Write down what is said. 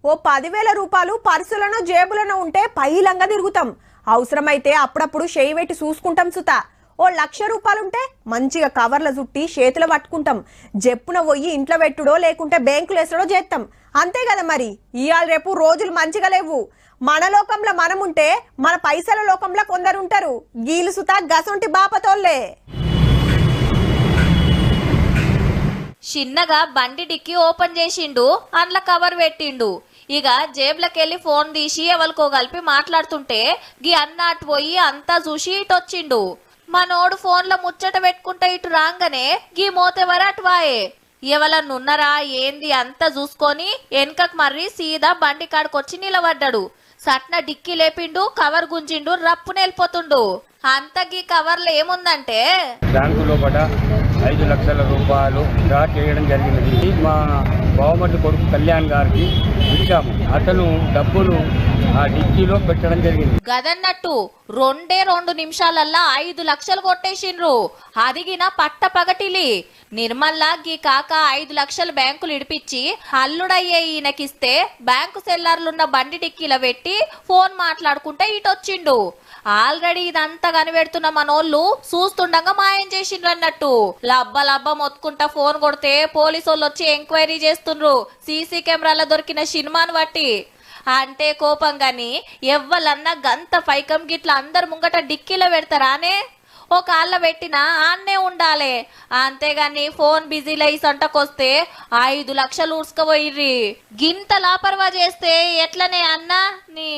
ఓ 10,000 రూపాయలు పర్సులను జేబులను ఉంటే పైలంగా తిరుగుతాం. అవసరమైతే అప్పుడప్పుడు చేయి పెట్టి చూసుకుంటాం సుతా. ఓ 1,00,000 రూపాయలుంటే మంచిగా కవర్ల చుట్టి చేతులు పట్టుకుంటాం. జెప్పున పోయి ఇంట్లో పెట్టుడో లేకుంటే బ్యాంకులు వేసడో చేస్తాం. అంతే కదా మరి. ఇయాల రేపు రోజులు మంచిగా లేవు. మన లోకంలో మనముంటే మన పైసల లోకంలో కొందరుంటారు. గీలు సుతా గసొంటి బాపతోళ్లే. చిన్నగా బండి డిక్కి ఓపెన్ చేసిండు, అందులో కవర్ పెట్టిండు. ఇక జేబులకెళ్ళి ఫోన్ తీసి ఎవరికో కలిపి మాట్లాడుతుంటే గీ అన్న అటు పోయి అంతా చూసి ఇటు వచ్చిండు. మనోడు ఫోన్లో ముచ్చట పెట్టుకుంటే ఇటు రాగానే గీ మోతెవరు అటు వాయే. ఎవరన్నున్నారా ఏంది అంతా చూసుకొని వెనకకు మర్రి సీదా బండి కాడికొచ్చి నిలబడ్డాడు. సట్న డిక్కి లేపిండు, కవర్ గుంజిండు, రప్పున వెళ్ళిపోతుండు. అంత గీ కవర్లో ఏముందంటే బ్యాంకు లోపల 5 లక్షల రూపాయలు డ్రా చేయడం జరిగినది. మా బావమర్ది కొడుకు కళ్యాణ్ గారికి ఇచ్చాము. అతను డబ్బులు ఆ డిక్కీలో పెట్టడం జరిగింది. గదన్నట్టు 2 నిమిషాలల్లా 5 లక్షలు కొట్టేసిండ్రు. అదిగిన పట్ట పగటిలి. నిర్మల్లా గీ కాక 5 లక్షలు బ్యాంకులు ఇడిపించి అల్లుడయ్యే ఈయనకిస్తే బ్యాంకు సెల్లార్లున్న బండి డిక్కీలో పెట్టి ఫోన్ మాట్లాడుకుంటే ఇటొచ్చిండు. ఆల్రెడీ ఇదంతా కనిపెడుతున్న మనోళ్ళు చూస్తుండగా మాయం చేసిండ్రు అన్నట్టు. లబ్బ మొత్తుకుంటా ఫోన్ కొడితే పోలీసు వాళ్ళు వచ్చి ఎంక్వైరీ చేస్తుండ్రు సీసీ కెమెరాలో దొరికిన సినిమాను బట్టి. అంటే కోపం గాని ఎవ్వలన్నా గంత పైకం గిట్లా అందరు ముంగట డిక్కీలో పెడతారానే? ఓ కాళ్ళ పెట్టినా ఆన్నే ఉండాలే. అంతేగాని ఫోన్ బిజీలో ఈ సంటకొస్తే 5 లక్షలు ఊడ్చుకుపోయిర్రి. గింత లాపర్వా చేస్తే ఎట్లనే అన్నా నీ